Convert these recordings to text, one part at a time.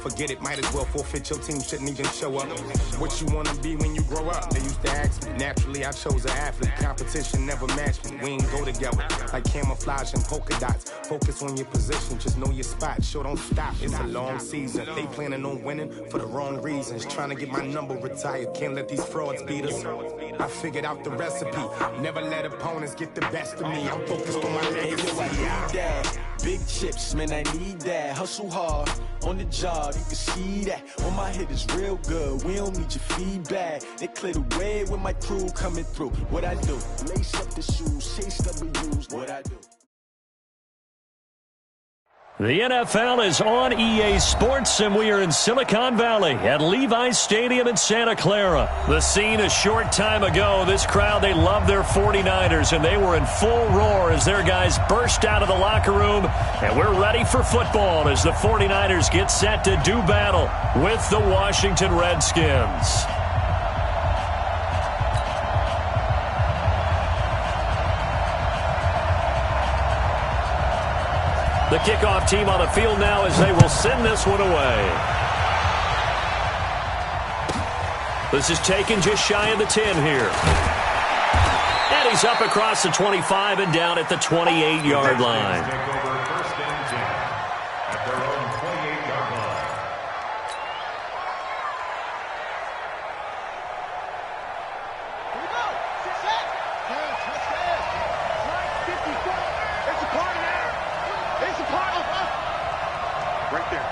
Forget it, might as well forfeit. Your team shouldn't even show up. What you want to be when you grow up? They used to ask me. Naturally, I chose an athlete. Competition never matched me. We ain't go together like camouflage and polka dots. Focus on your position, just know your spot. Sure, don't stop. It's a long season. They planning on winning for the wrong reasons. Trying to get my number retired. Can't let these frauds beat us. I figured out the recipe. Never let opponents get the best of me. I'm focused on my legacy. Big chips, man, I need that. Hustle hard on the job, you can see that. On my head is real good, we don't need your feedback. They clear the way with my crew coming through. What I do? Lace up the shoes, chase W's, what I do. The NFL is on EA Sports, and we are in Silicon Valley at Levi's Stadium in Santa Clara. The scene a short time ago, this crowd, they love their 49ers, and they were in full roar as their guys burst out of the locker room. And we're ready for football as the 49ers get set to do battle with the Washington Redskins. The kickoff team on the field now as they will send this one away. This is taken just shy of the 10 here. And he's up across the 25 and down at the 28-yard line. Take over first and 10 at their own 28-yard line. Here we go. Set. Let's go. Right 54. It's a party now. It's a party. Right there.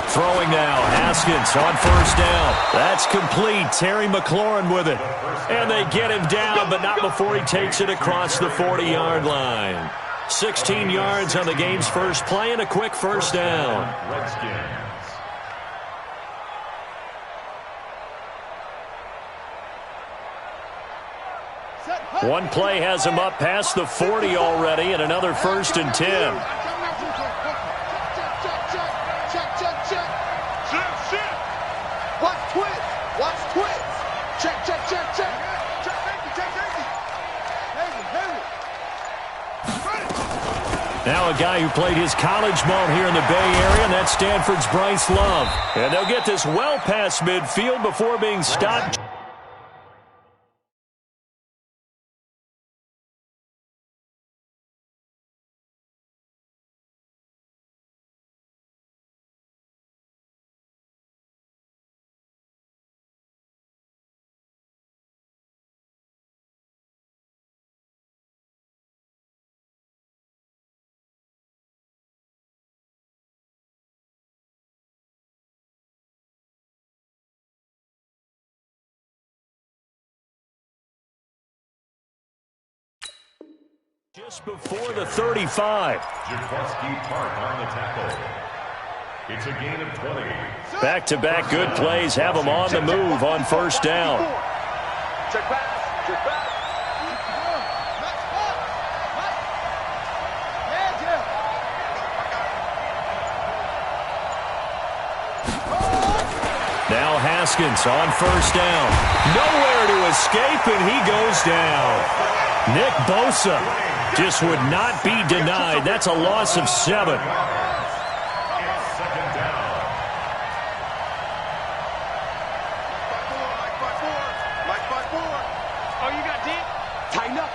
Throwing now, Haskins on first down. That's complete. Terry McLaurin with it. And they get him down, but not before he takes it across the 40-yard line. 16 yards on the game's first play and a quick first down. Redskins. One play has him up past the 40 already, and another first and 10. Watch twins. Watch twins. Check. Check. Now a guy who played his college ball here in the Bay Area, and that's Stanford's Bryce Love. And they'll get this well past midfield before being stopped. Just before the 35. Jaworski Park on the tackle. It's a gain of 20. Back-to-back good plays have them on the move on first down. Check pass. Check pass. Now Haskins on first down. Nowhere to escape, and he goes down. Nick Bosa just would not be denied. That's a loss of 7. It's second down. Like 5-4. Oh, you got deep? Tighten up.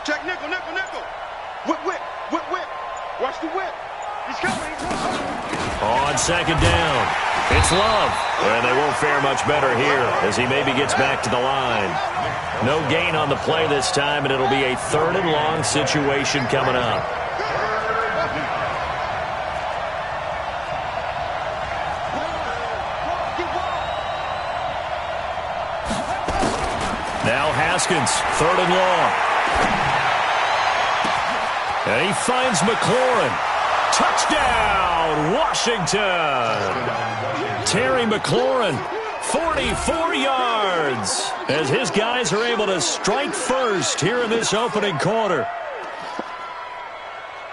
Check nickel. Whip. Watch the whip. He's coming. On second down, it's Love. And they won't fare much better here as he maybe gets back to the line. No gain on the play this time, and it'll be a 3rd and long situation coming up. Now Haskins, 3rd and long. And he finds McLaurin. Touchdown, Washington! Terry McLaurin, 44 yards, as his guys are able to strike first here in this opening quarter.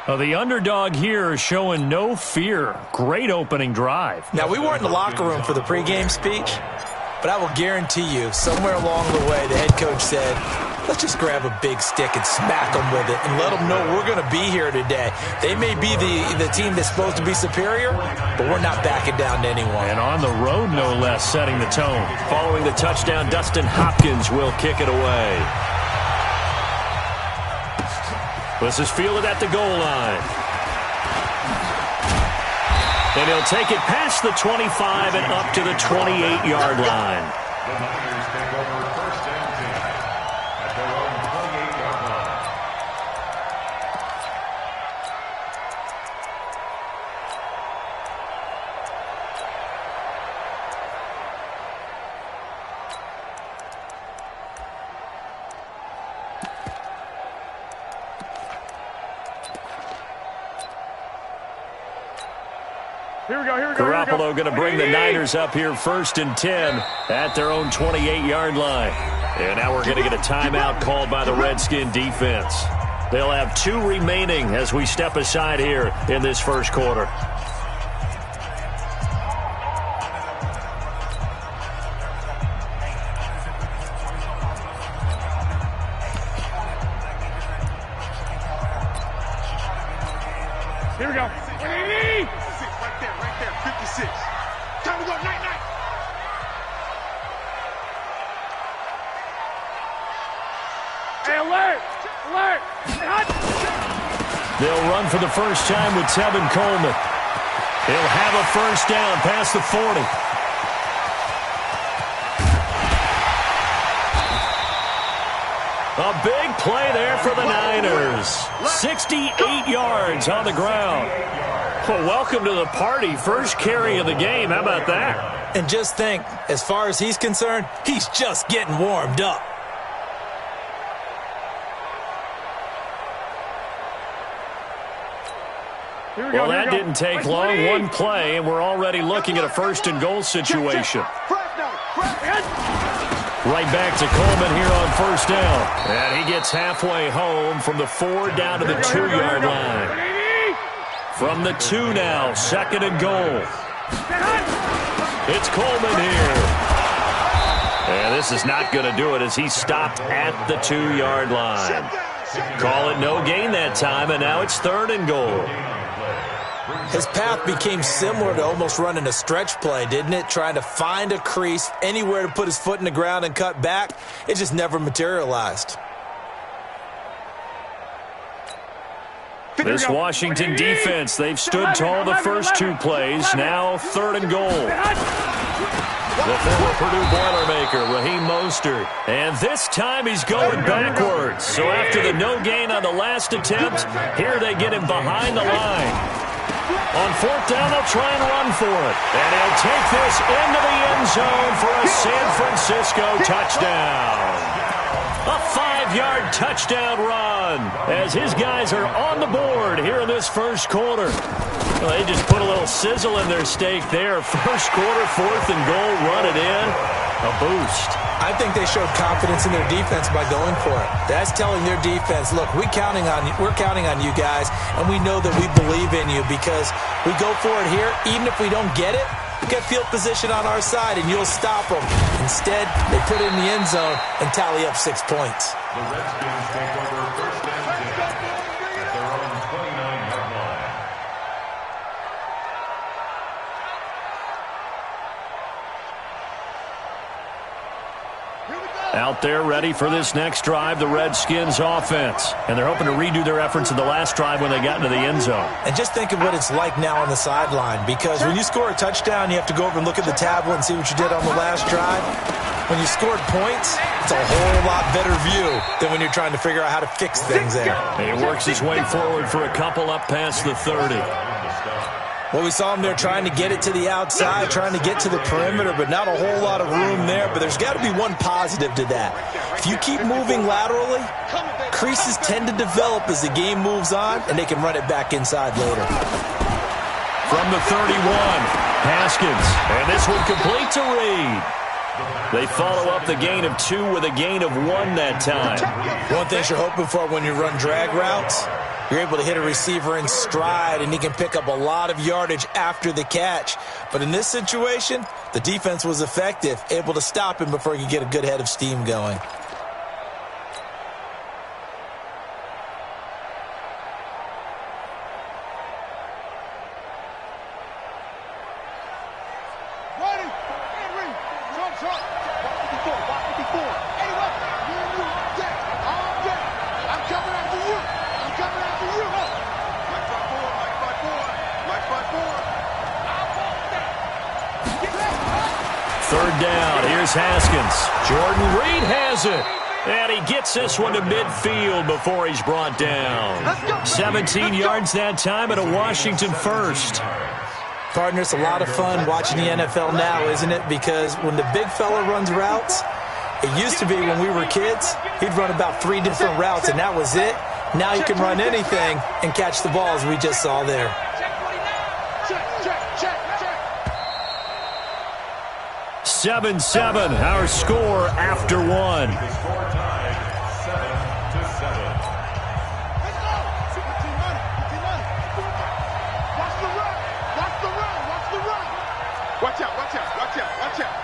The underdog here is showing no fear. Great opening drive. Now, we weren't in the locker room for the pregame speech, but I will guarantee you, somewhere along the way, the head coach said, let's just grab a big stick and smack them with it and let them know we're going to be here today. They may be the team that's supposed to be superior, but we're not backing down to anyone. And on the road, no less, setting the tone. Following the touchdown, Dustin Hopkins will kick it away. This is fielded at the goal line. And he'll take it past the 25 and up to the 28-yard line. The Niners take over first and 10 at their own 28-yard line. Here we go. Garoppolo going to bring the Niners up here first and 10 at their own 28-yard line. And now we're going to get a timeout called by the Redskin defense. They'll have 2 remaining as we step aside here in this first quarter. Here we go. Right there, 56. Time to go, night. Hey, alert! They'll run for the first time with Tevin Coleman. He'll have a first down past the 40. A big play there for the Niners. 68 yards on the ground. Well, welcome to the party. First carry of the game. How about that? And just think, as far as he's concerned, he's just getting warmed up. Well, that didn't take long. One play, and we're already looking at a first and goal situation. Right back to Coleman here on first down. And he gets halfway home from the 4 down to the 2-yard line. From the 2 now, second and goal. It's Coleman here. And this is not going to do it as he stopped at the 2-yard line. Call it no gain that time, and now it's third and goal. His path became similar to almost running a stretch play, didn't it? Trying to find a crease, anywhere to put his foot in the ground and cut back. It just never materialized. This Washington defense, they've stood tall the first 2 plays. Now third and goal. The former Purdue Boilermaker, Raheem Mostert. And this time he's going backwards. So after the no gain on the last attempt, here they get him behind the line. On fourth down, they'll try and run for it. And he'll take this into the end zone for a San Francisco touchdown. A 5-yard touchdown run as his guys are on the board here in this first quarter. Well, they just put a little sizzle in their steak there. First quarter, fourth and goal, run it in. A boost. I think they showed confidence in their defense by going for it. That's telling their defense, look, we're counting on you guys, and we know that we believe in you because we go for it here. Even if we don't get it, we get field position on our side, and you'll stop them. Instead, they put it in the end zone and tally up 6 points. The Redskins take over first and 10 at their own 29-yard line. Out there ready for this next drive, the Redskins offense. And they're hoping to redo their efforts in the last drive when they got into the end zone. And just think of what it's like now on the sideline, because when you score a touchdown, you have to go over and look at the tablet and see what you did on the last drive. When you scored points, it's a whole lot better view than when you're trying to figure out how to fix things there. And he works his way forward for a couple up past the 30. Well, we saw him there trying to get it to the outside, trying to get to the perimeter, but not a whole lot of room there. But there's got to be one positive to that. If you keep moving laterally, creases tend to develop as the game moves on, and they can run it back inside later. From the 31, Haskins. And this one complete to Reed. They follow up the gain of 2 with a gain of 1 that time. One thing you're hoping for when you run drag routes, you're able to hit a receiver in stride, and he can pick up a lot of yardage after the catch. But in this situation, the defense was effective, able to stop him before he could get a good head of steam going. Third down. Here's Haskins. Jordan Reed has it. And he gets this one to midfield before he's brought down. 17 yards that time and a Washington first. Partner, it's a lot of fun watching the NFL now, isn't it? Because when the big fella runs routes, it used to be when we were kids, he'd run about 3 different routes, and that was it. Now he can run anything and catch the ball, as we just saw there. 7-7, our score after one. The score tied 7-7. Watch out, watch out, watch out, watch out.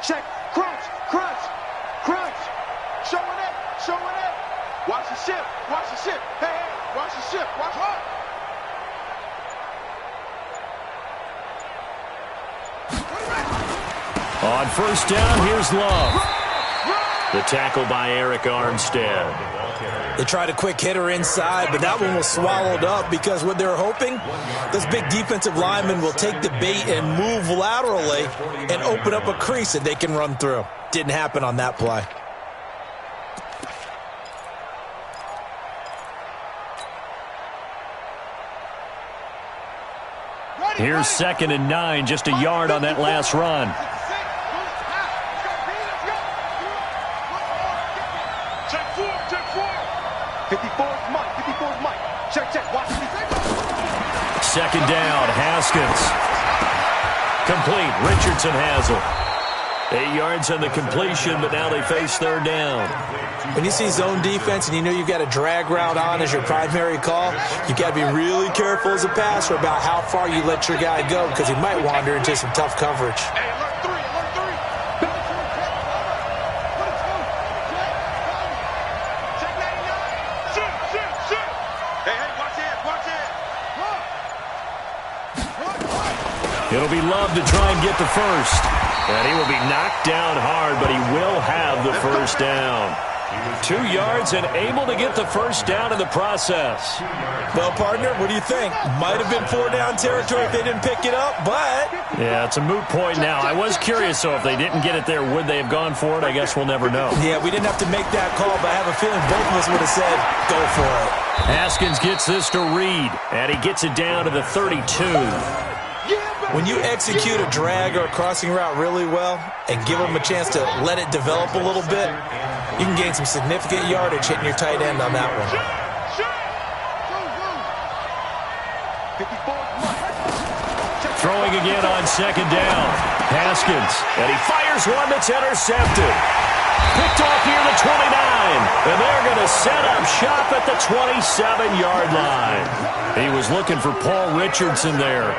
Check, crunch, crunch, crunch. Showing it, showing it. Watch the ship, watch the ship. Hey, hey, watch the ship, watch her. On first down, here's Love. The tackle by Eric Armstead. They tried a quick hitter inside, but that one was swallowed up because what they're hoping, those big defensive linemen will take the bait and move laterally and open up a crease that they can run through. Didn't happen on that play. Here's 2nd and 9, just a yard on that last run. Check 54's Mike, 54's Mike. Check, check, watch the 2nd down, Haskins. Complete, Richardson has it. 8 yards on the completion, but now they face 3rd down. When you see zone defense and you know you've got a drag route on as your primary call, you've got to be really careful as a passer about how far you let your guy go because he might wander into some tough coverage. Hey, alert 3, alert 3. Check 99. Shoot, shoot, shoot. Hey, hey, watch it, watch it. It'll be Love to try and get the first. And he will be knocked down hard, but he will have the first down. 2 yards and able to get the first down in the process. Well, partner, what do you think? Might have been 4-down territory if they didn't pick it up, but... Yeah, it's a moot point now. I was curious, so if they didn't get it there, would they have gone for it? I guess we'll never know. Yeah, we didn't have to make that call, but I have a feeling both of us would have said, go for it. Haskins gets this to Reed, and he gets it down to the 32. When you execute a drag or a crossing route really well and give them a chance to let it develop a little bit, you can gain some significant yardage hitting your tight end on that one. Throwing again on 2nd down. Haskins, and he fires one that's intercepted. Picked off near the 29, and they're going to set up shop at the 27-yard line. He was looking for Paul Richardson there.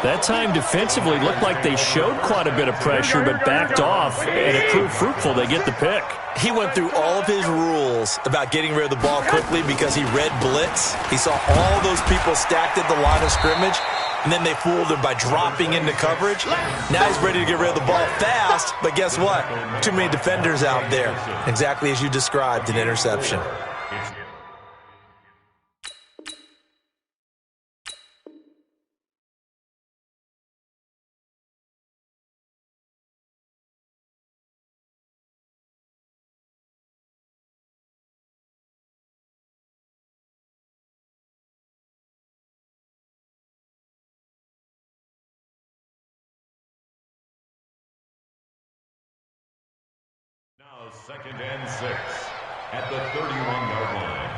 That time defensively looked like they showed quite a bit of pressure but backed off, and it proved fruitful. They get the pick. He went through all of his rules about getting rid of the ball quickly because he read blitz. He saw all those people stacked at the line of scrimmage, and then they fooled him by dropping into coverage. Now he's ready to get rid of the ball fast, but guess what? Too many defenders out there. Exactly as you described, an interception. Now 2nd and 6 at the 31-yard line.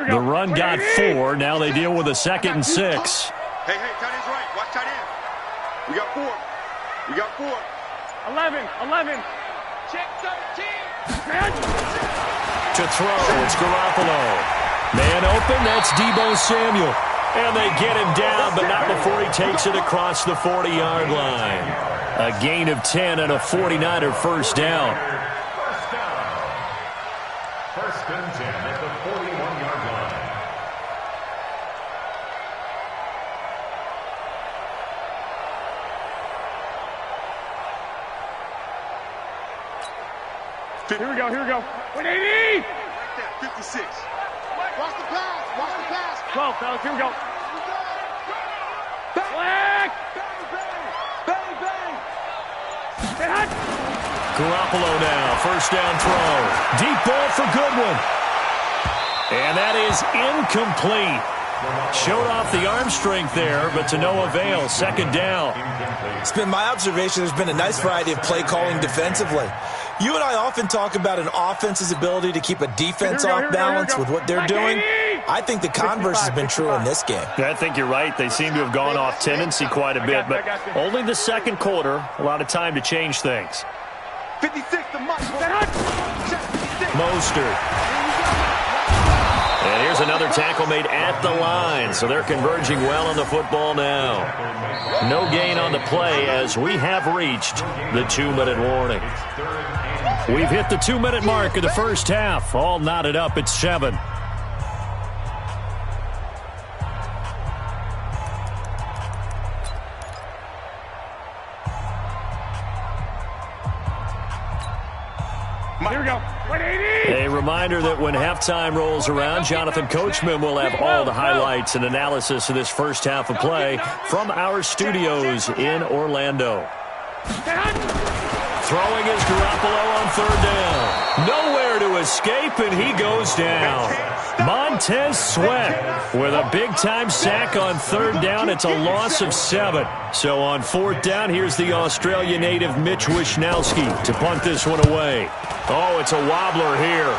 The run got 4. Now they deal with a 2nd and 6. Hey, hey, tight end's right. Watch tight end. We got 4. We got 4. 11. Check 13. To throw, it's Garoppolo. Man open, that's Deebo Samuel. And they get him down, but not before he takes it across the 40-yard line. A gain of 10 and a 49er first down. First and 10 at the 41-yard line. Here we go, here we go. 180! Right there, 56. Watch the pass, watch the pass. 12, fellas, here we go. Black! Bang, bang! Get hot! Garoppolo now, first down throw. Deep ball for Goodwin. And that is incomplete. Showed off the arm strength there, but to no avail. Second down. It's been my observation there's been a nice variety of play calling defensively. You and I often talk about an offense's ability to keep a defense off balance with what they're doing. I think the converse has been true in this game. I think you're right. They seem to have gone off tendency quite a bit, but only the second quarter. A lot of time to change things. 56 to Mostert. And here's another tackle made at the line, so they're converging well on the football now. No gain on the play as we have reached the 2-minute warning. We've hit the 2-minute mark of the first half. All knotted up at 7. Here we go. 180! A reminder that when halftime rolls around, Jonathan Coachman will have all the highlights and analysis of this first half of play from our studios in Orlando. Throwing is Garoppolo on third down. Nowhere to escape, and he goes down. Montez Sweat with a big-time sack on third down. It's a loss of 7. So on fourth down, here's the Australia native Mitch Wishnowsky to punt this one away. Oh, it's a wobbler here.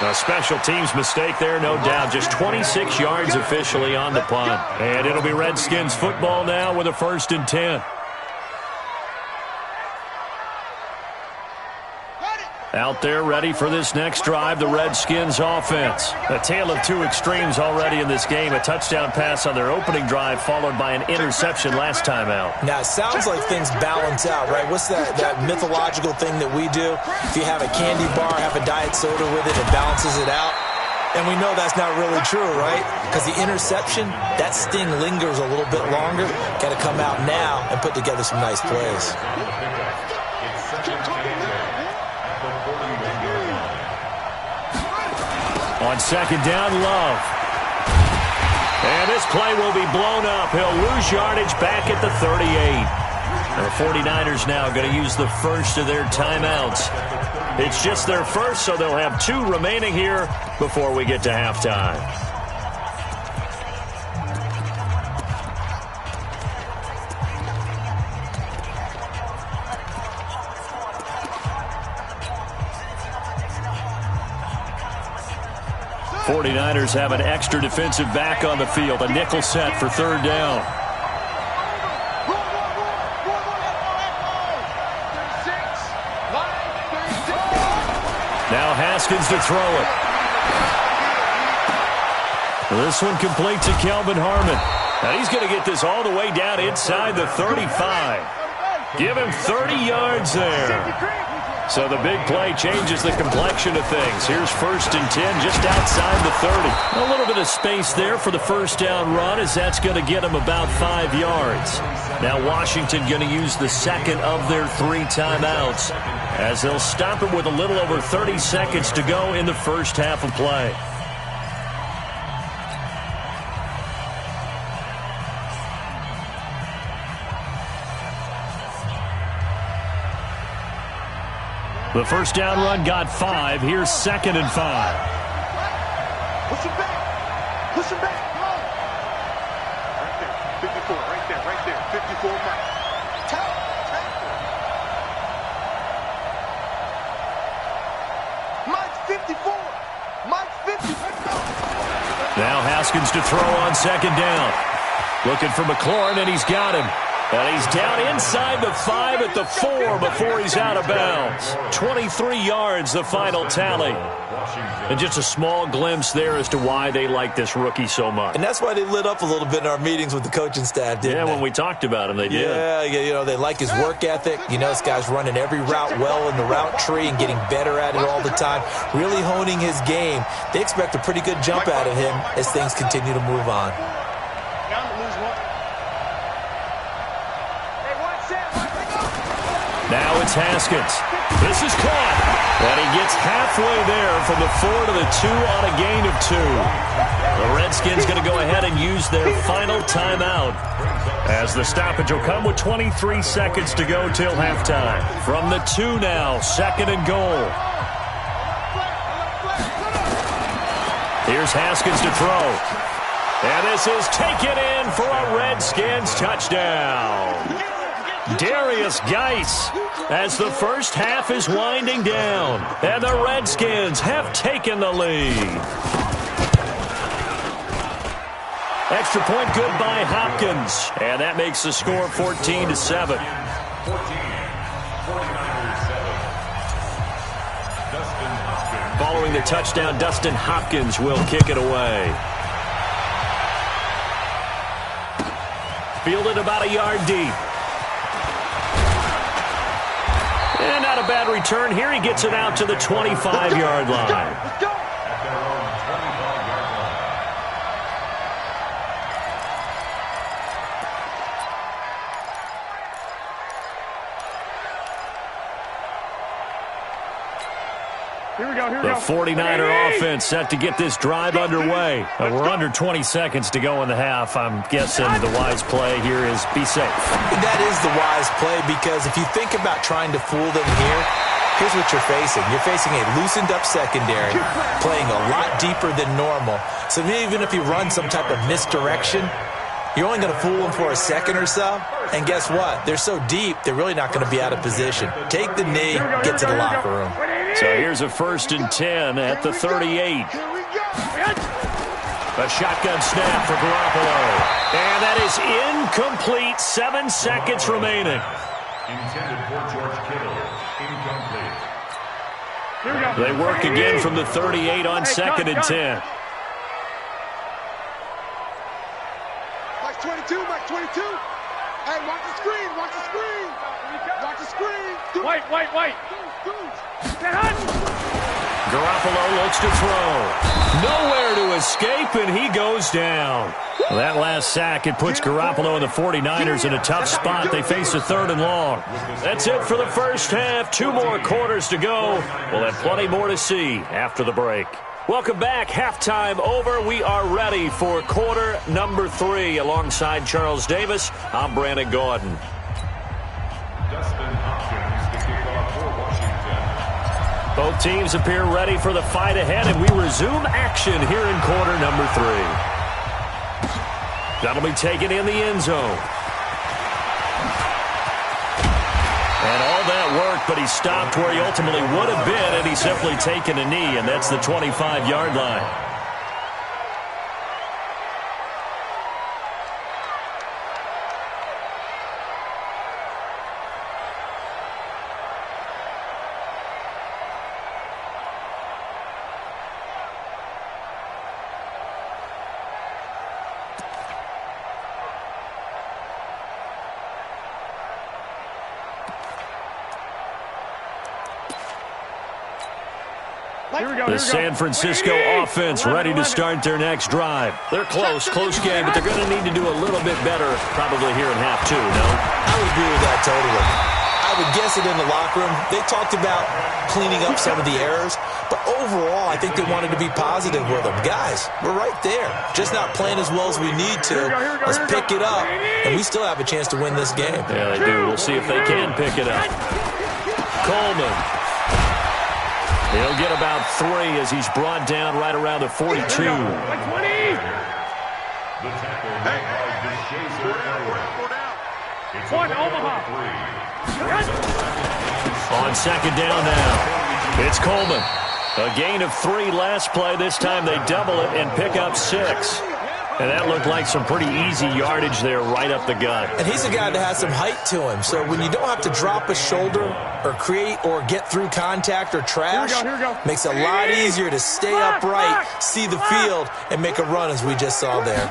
A special teams mistake there, no doubt. Just 26 yards officially on the punt. And it'll be Redskins football now with a 1st and 10. Out there ready for this next drive, the Redskins offense. A tale of two extremes already in this game. A touchdown pass on their opening drive followed by an interception last time out. Now, it sounds like things balance out, right? What's that mythological thing that we do? If you have a candy bar, have a diet soda with it, it balances it out. And we know that's not really true, right? Because the interception, that sting lingers a little bit longer. Got to come out now and put together some nice plays. On second down, Love. And this play will be blown up. He'll lose yardage back at the 38. And the 49ers now going to use the first of their timeouts. It's just their first, so they'll have 2 remaining here before we get to halftime. '49ers have an extra defensive back on the field. A nickel set for third down. Now Haskins to throw it. This one complete to Kelvin Harmon. And he's going to get this all the way down inside the 35. Give him 30 yards there. So the big play changes the complexion of things. Here's 1st and 10 just outside the 30. A little bit of space there for the first down run as that's going to get him about 5 yards. Now Washington going to use the second of their 3 timeouts as they'll stop him with a little over 30 seconds to go in the first half of play. The first down run got 5. Here's 2nd and 5. Push him back. Push him back. Come on. Right there. 54. Right there. 54 Mike. Mike's 54. Mike's 54. Now Haskins to throw on second down. Looking for McLaurin, and he's got him. And he's down inside the 5 at the 4 before he's out of bounds. 23 yards, the final tally. And just a small glimpse there as to why they like this rookie so much. And that's why they lit up a little bit in our meetings with the coaching staff, didn't they? Yeah, when we talked about him, they did. Yeah, you know, they like his work ethic. You know, this guy's running every route well in the route tree and getting better at it all the time, really honing his game. They expect a pretty good jump out of him as things continue to move on. Now it's Haskins. This is caught. And he gets halfway there from the 4 to the 2 on a gain of 2. The Redskins going to go ahead and use their final timeout, as the stoppage will come with 23 seconds to go till halftime. From the 2 now, 2nd and goal. Here's Haskins to throw. And this is taken in for a Redskins touchdown. Darius Geis, as the first half is winding down, and the Redskins have taken the lead. Extra point good by Hopkins, and that makes the score 14-7. Following the touchdown, Dustin Hopkins will kick it away. Fielded about a yard deep. And not a bad return here. He gets it out to the 25-yard line. At their own 25-yard line. Here we go, here we The go. 49er offense set to get this drive underway. We're under 20 seconds to go in the half. I'm guessing the wise play here is be safe. That is the wise play, because if you think about trying to fool them here, here's what you're facing. You're facing a loosened-up secondary, playing a lot deeper than normal. So even if you run some type of misdirection, you're only going to fool them for a second or so. And guess what? They're so deep, they're really not going to be out of position. Take the knee, get to the locker room. So here's a 1st and 10 at the 38. A shotgun snap for Garoppolo. And that is incomplete. 7 seconds remaining. Intended for George Kittle. Incomplete. Here we go. They work again from the 38 on 2nd and 10. Max 22, Max 22. Hey, watch the screen, watch the screen. Watch the screen. Wait. Garoppolo looks to throw. Nowhere to escape, and he goes down. Well, that last sack, it puts Garoppolo and the 49ers in a tough spot. They face a 3rd and long. That's it for the first half. 2 more quarters to go. We'll have plenty more to see after the break. Welcome back. Halftime over. We are ready for quarter number 3. Alongside Charles Davis, I'm Brandon Gordon. Dustin Hopkins to kick off for Washington. Both teams appear ready for the fight ahead, and we resume action here in quarter number 3. That'll be taken in the end zone. And all that worked, but he stopped where he ultimately would have been, and he's simply taken a knee, and that's the 25-yard line. The San Francisco offense ready to start their next drive. They're close game, but they're going to need to do a little bit better probably here in half 2, no? I would agree with that totally. I would guess it in the locker room. They talked about cleaning up some of the errors, but overall, I think they wanted to be positive with them. Guys, we're right there. Just not playing as well as we need to. Let's pick it up, and we still have a chance to win this game. Yeah, they do. We'll see if they can pick it up. Coleman. He'll get about 3 as he's brought down right around the 42. The tackle made by DeShazer Elliott. It's Omaha. 3. On 2nd down now, it's Coleman. A gain of 3 last play. This time they double it and pick up 6. And that looked like some pretty easy yardage there right up the gut. And he's a guy that has some height to him. So when you don't have to drop a shoulder or create or get through contact or trash, makes it a lot easier to stay upright, see the field, and make a run as we just saw there.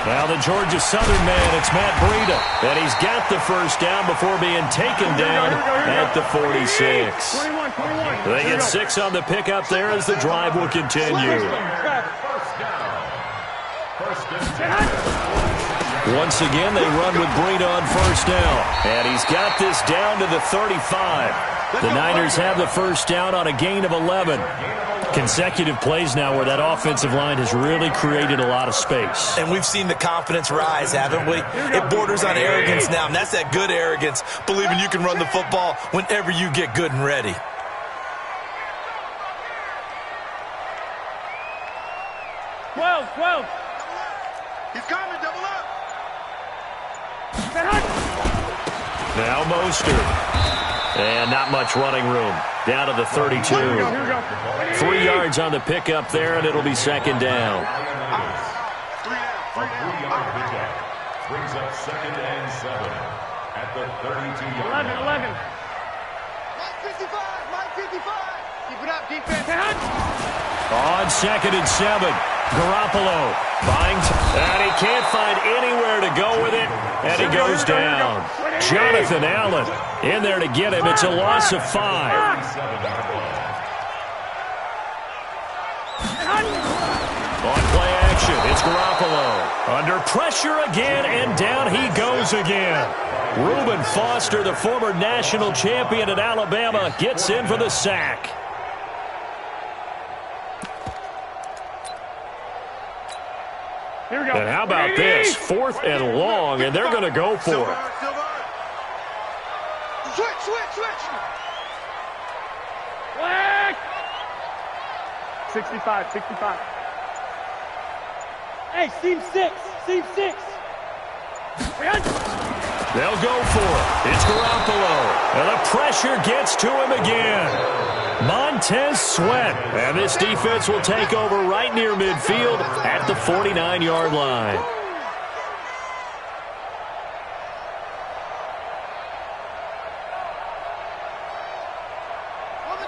Now the Georgia Southern man, it's Matt Breida. And he's got the first down before being taken down at the 46. They get 6 on the pickup there as the drive will continue. Once again, they run with Breida on first down. And he's got this down to the 35. The Niners have the first down on a gain of 11. Consecutive plays now where that offensive line has really created a lot of space. And we've seen the confidence rise, haven't we? It borders on arrogance now, and that's that good arrogance, believing you can run the football whenever you get good and ready. He's coming, double up. Now Mostert. And not much running room. Down to the 32. 3 yards on the pickup there, and it'll be second down. Brings up 2nd and 7 at the 32-yard line. 11. Mike 55. Keep it up, defense. On 2nd and 7. Garoppolo finds, and he can't find anywhere to go with it, and he goes down. Jonathan Allen in there to get him. It's a loss of 5. On play action, it's Garoppolo. Under pressure again, and down he goes again. Reuben Foster, the former national champion at Alabama, gets in for the sack. Here we go. And how about this? 4th and long, and they're going to go for it. Switch. Flag. 65. Hey, seam 6. They'll go for it. It's Garoppolo. And the pressure gets to him again. Montez Sweat. And this defense will take over right near midfield at the 49-yard line.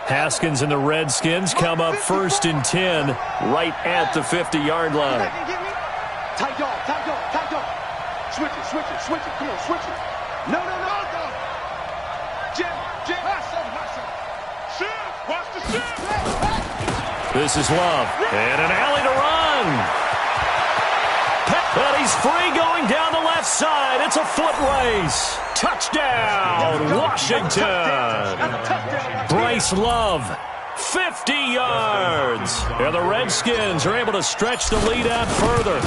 Haskins and the Redskins come up 1st and 10 right at the 50-yard line. Tight dog. Switch it. Come on, switch it. No. Jim. Shift. Watch the shift. This is Love. And an alley to run. But he's free going down the left side. It's a foot race. Touchdown, Washington. Bryce Love, 50 yards. And the Redskins are able to stretch the lead out further.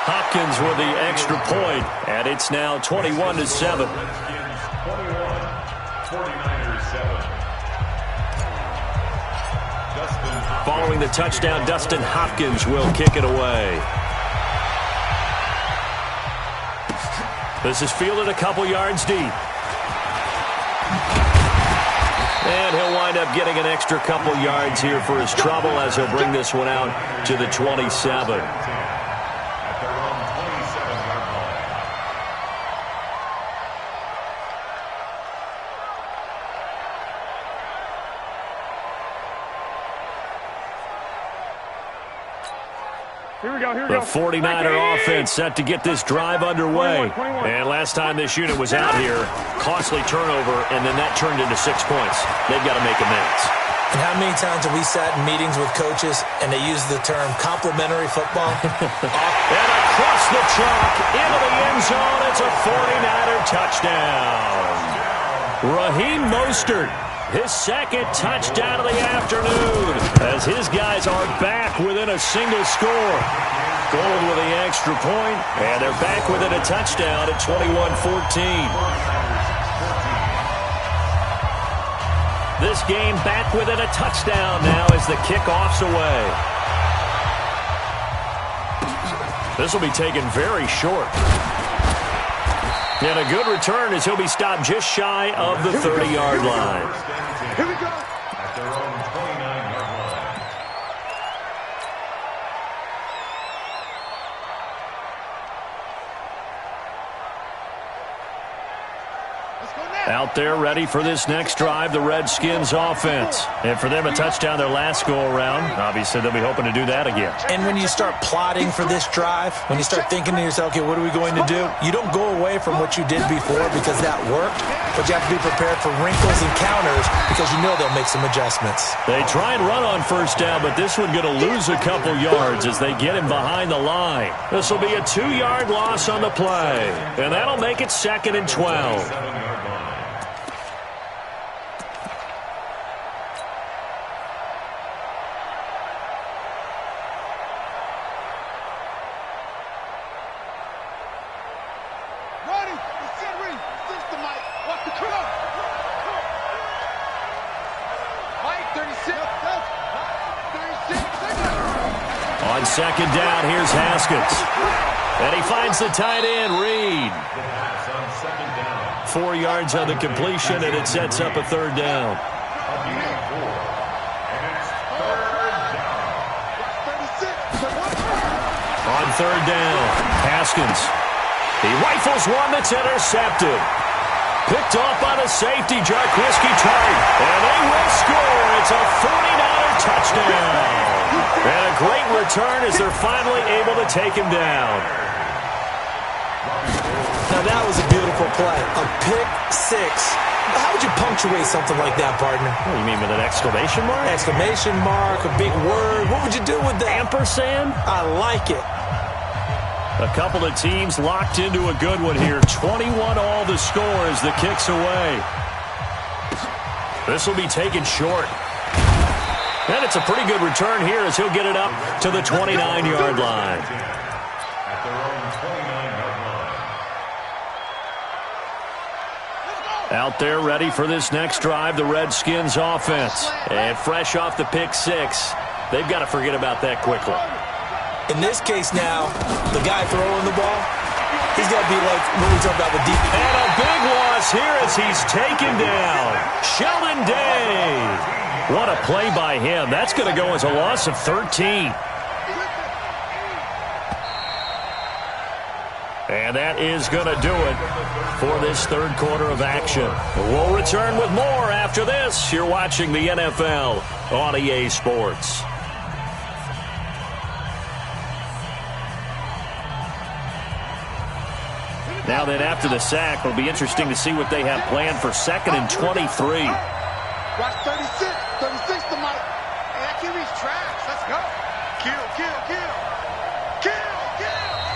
Hopkins with the extra point, and it's now 21-7. 49ers 7. Following the touchdown, Dustin Hopkins will kick it away. This is fielded a couple yards deep. And he'll wind up getting an extra couple yards here for his trouble as he'll bring this one out to the 27. At their own 27-yard line. Here we go. The 49er offense set to get this drive underway. 21. And last time this unit was out here, costly turnover, and then that turned into 6 points. They've got to make amends. And how many times have we sat in meetings with coaches and they use the term complimentary football? And across the chalk, into the end zone, it's a 49er touchdown. Raheem Mostert, his 2nd touchdown of the afternoon, as his guys are back within a single score. Gold with the extra point, and they're back within a touchdown at 21-14. This game back within a touchdown now as the kickoff's away. This will be taken very short. And a good return as he'll be stopped just shy of the 30-yard line. Here we go. At their own 29-yard line. Out there ready for this next drive, the Redskins offense. And for them, a touchdown their last go-around. Obviously, they'll be hoping to do that again. And when you start plotting for this drive, when you start thinking to yourself, okay, what are we going to do? You don't go away from what you did before because that worked, but you have to be prepared for wrinkles and counters because you know they'll make some adjustments. They try and run on first down, but this one going to lose a couple yards as they get him behind the line. This will be a 2-yard loss on the play, and that'll make it 2nd and 12. On 2nd down, here's Haskins. And he finds the tight end, Reed. 4 yards on the completion, and it sets up a 3rd down. On 3rd down, Haskins. He rifles one that's intercepted. Picked off by the safety, Jarquiski Tart. And they will score. It's a 49er touchdown. And a great return as they're finally able to take him down. Now that was a beautiful play. A pick six. How would you punctuate something like that, partner? What do you mean, with an exclamation mark? Exclamation mark, a big word. What would you do with that? Ampersand? I like it. A couple of teams locked into a good one here. 21-all the score as the kick's away. This will be taken short. And it's a pretty good return here as he'll get it up to the 29-yard line. At their own 29-yard line. Out there ready for this next drive, the Redskins offense. And fresh off the pick six, they've got to forget about that quickly. In this case now, the guy throwing the ball, he's got to be like what we talk about with deep. And a big loss here as he's taken down. Sheldon Day. What a play by him. That's going to go as a loss of 13. And that is going to do it for this 3rd quarter of action. We'll return with more after this. You're watching the NFL on EA Sports. Now then, after the sack, it'll be interesting to see what they have planned for 2nd and 23. Watch 36 to Mike. Hey, that QB's trash. Let's go. Kill.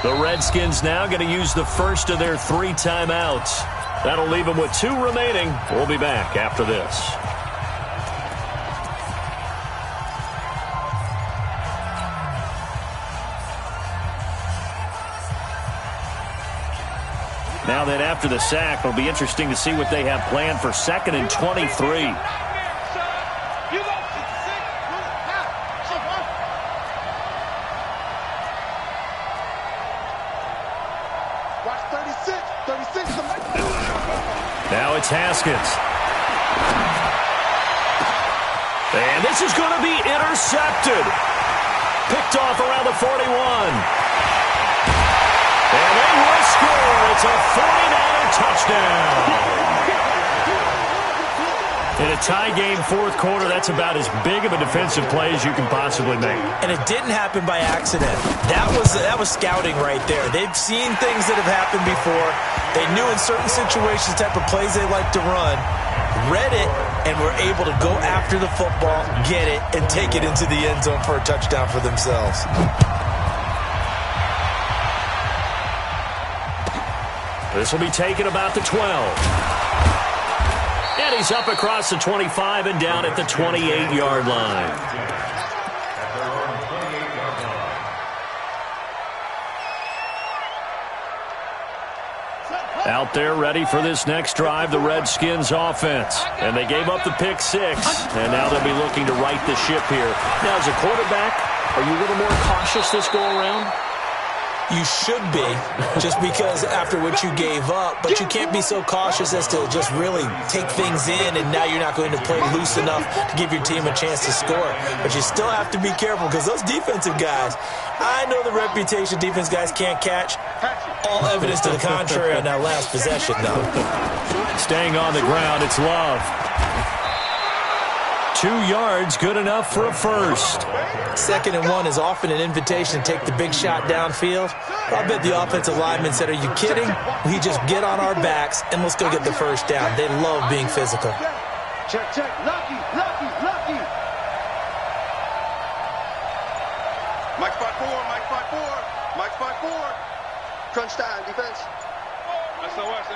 The Redskins now going to use the first of their 3 timeouts. That'll leave them with 2 remaining. We'll be back after this. Now then, after the sack, it'll be interesting to see what they have planned for 2nd and 23. Now it's Haskins. And this is going to be intercepted. Picked off around the 41. And they will score. It's a 49er touchdown. In a tie game 4th quarter, that's about as big of a defensive play as you can possibly make. And it didn't happen by accident. That was scouting right there. They've seen things that have happened before. They knew in certain situations the type of plays they like to run, read it, and were able to go after the football, get it, and take it into the end zone for a touchdown for themselves. This will be taken about the 12. And he's up across the 25 and down at the 28-yard line. Out there ready for this next drive, the Redskins offense. And they gave up the pick six, and now they'll be looking to right the ship here. Now, as a quarterback, are you a little more cautious this go-around? You should be, just because after what you gave up, but you can't be so cautious as to just really take things in, and now you're not going to play loose enough to give your team a chance to score. But you still have to be careful because those defensive guys, I know the reputation defense guys can't catch. All evidence to the contrary on that last possession, though. Staying on the ground, it's Love. 2 yards, good enough for a first. 2nd and 1 is often an invitation to take the big shot downfield. I bet the offensive lineman said, are you kidding? We just get on our backs and let's go get the first down. They love being physical. Check, check. Lucky. Mike 5-4. Crunch time, defense. SOS.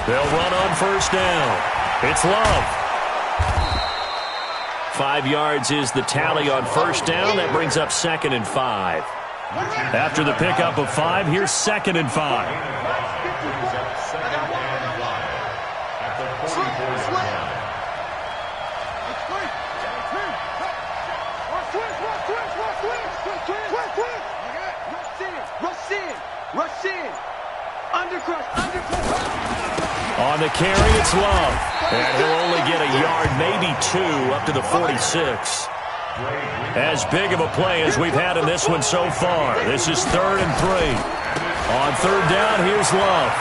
They'll run on first down. It's Love. 5 yards is the tally on first down. That brings up 2nd and 5. After the pickup of 5, here's 2nd and 5. Rush in. Undercrush. On the carry, it's Love. And he'll only get a yard, maybe 2, up to the 46. As big of a play as we've had in this one so far. This is 3rd and 3. On 3rd down, here's Love.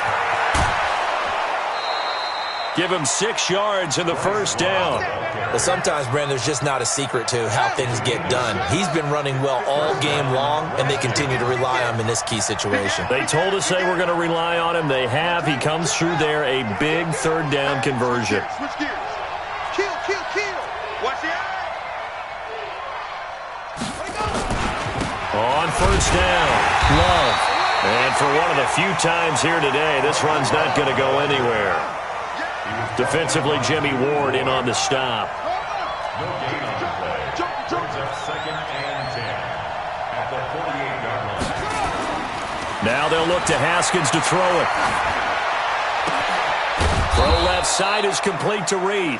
Give him 6 yards in the first down. Well, sometimes, Brandon, there's just not a secret to how things get done. He's been running well all game long, and they continue to rely on him in this key situation. They told us they were going to rely on him. They have. He comes through there, a big 3rd down conversion. Switch gears. Kill. Watch the eye. On first down, Love. And for one of the few times here today, this run's not going to go anywhere. Defensively, Jimmy Ward in on the stop. No gain on the play. Brings up 2nd and 10 at the 48-yard line. Now they'll look to Haskins to throw it. Throw left side is complete to Reed.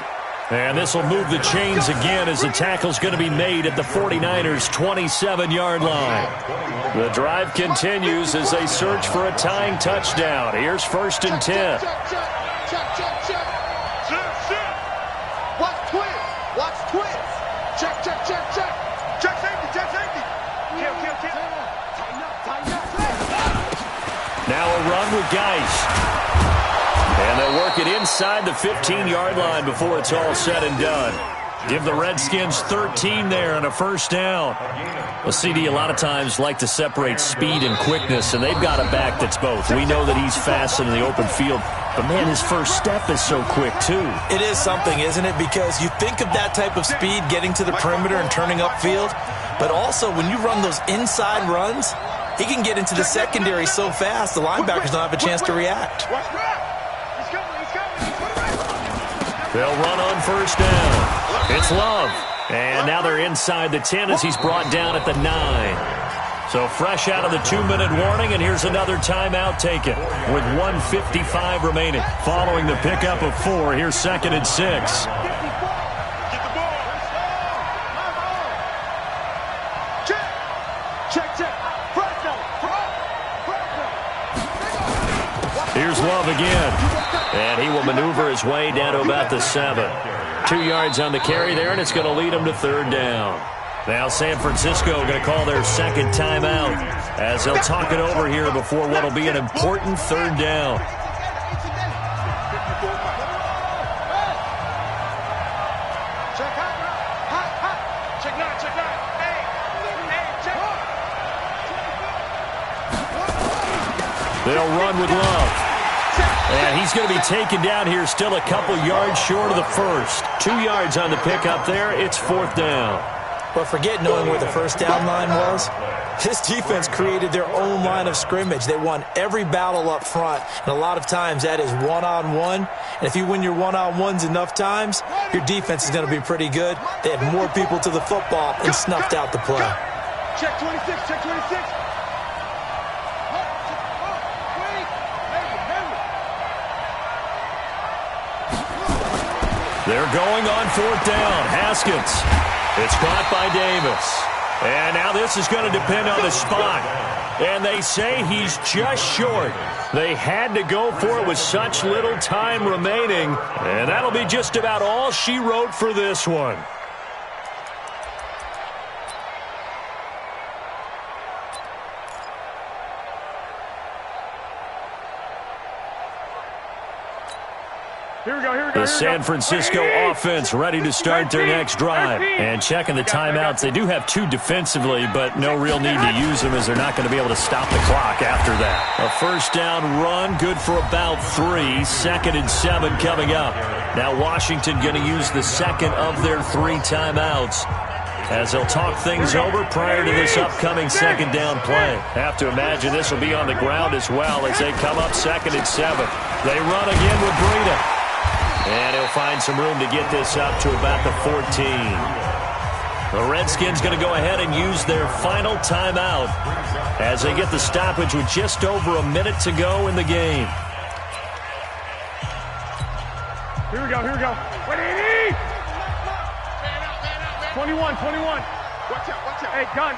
And this will move the chains again as the tackle's going to be made at the 49ers' 27-yard line. The drive continues as they search for a tying touchdown. Here's 1st and 10. Watch twist. Check. Check safety. Kill. Tighten up. Now a run with Geis. And they'll work it inside the 15-yard line before it's all said and done. Give the Redskins 13 there on a first down. Well, CD, a lot of times like to separate speed and quickness, and they've got a back that's both. We know that he's fast in the open field, but, man, his first step is so quick, too. It is something, isn't it? Because you think of that type of speed getting to the perimeter and turning upfield, but also when you run those inside runs, he can get into the secondary so fast the linebackers don't have a chance to react. They'll run on first down. It's Love. And now they're inside the 10 as he's brought down at the 9. So fresh out of the 2-minute warning, and here's another timeout taken with 1:55 remaining. Following the pickup of 4, here's 2nd and 6. Here's Love again. And he will maneuver his way down to about the 7. 2 yards on the carry there, and it's going to lead him to 3rd down. Now San Francisco going to call their 2nd timeout as they'll talk it over here before what will be an important 3rd down. They'll run with Love. And he's going to be taken down here still a couple yards short of the first. 2 yards on the pickup there. It's 4th down. But forget knowing where the first down line was. This defense created their own line of scrimmage. They won every battle up front, and a lot of times that is one-on-one. And if you win your one-on-ones enough times, your defense is going to be pretty good. They had more people to the football and snuffed out the play. Check 26, check 26. They're going on 4th down. Haskins. It's caught by Davis. And now this is going to depend on the spot. And they say he's just short. They had to go for it with such little time remaining. And that'll be just about all she wrote for this one. The San Francisco offense ready to start their next drive. And checking the timeouts, they do have 2 defensively, but no real need to use them as they're not going to be able to stop the clock after that. A first down run, good for about 3. 2nd and 7 coming up. Now Washington going to use the second of their 3 timeouts as they'll talk things over prior to this upcoming second down play. Have to imagine this will be on the ground as well as they come up 2nd and 7. They run again with Breida. And he'll find some room to get this up to about the 14. The Redskins going to go ahead and use their final timeout as they get the stoppage with just over a minute to go in the game. Here we go. 21. Watch out. Hey, gun.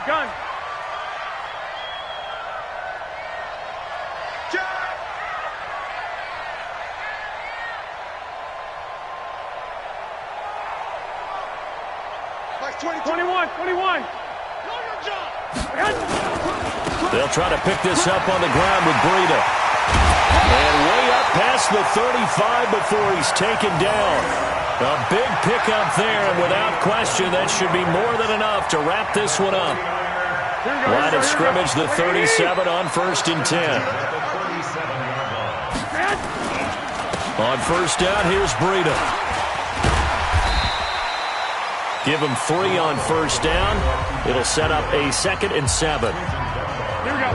Like 21. They'll try to pick this up on the ground with Breida. And way up past the 35 before he's taken down. A big pickup there, and without question, that should be more than enough to wrap this one up. Line of scrimmage, the 37 on 1st and 10. On first down, here's Breida. Give him 3 on first down. It'll set up a 2nd and 7.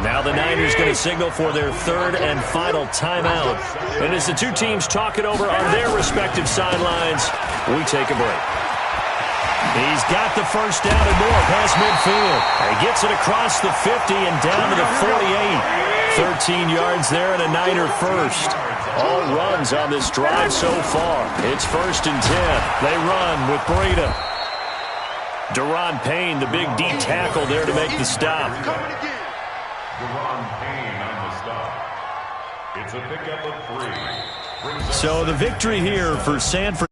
Now the Niners going to signal for their 3rd and final timeout. And as the 2 teams talk it over on their respective sidelines, we take a break. He's got the first down and more past midfield. He gets it across the 50 and down to the 48. 13 yards there and a Niner first. All runs on this drive so far. It's 1st and 10. They run with Breida. Deron Payne, the big D tackle there to make the stop. Deron Payne on the stop. It's a pickup of 3. So the victory here for San Francisco.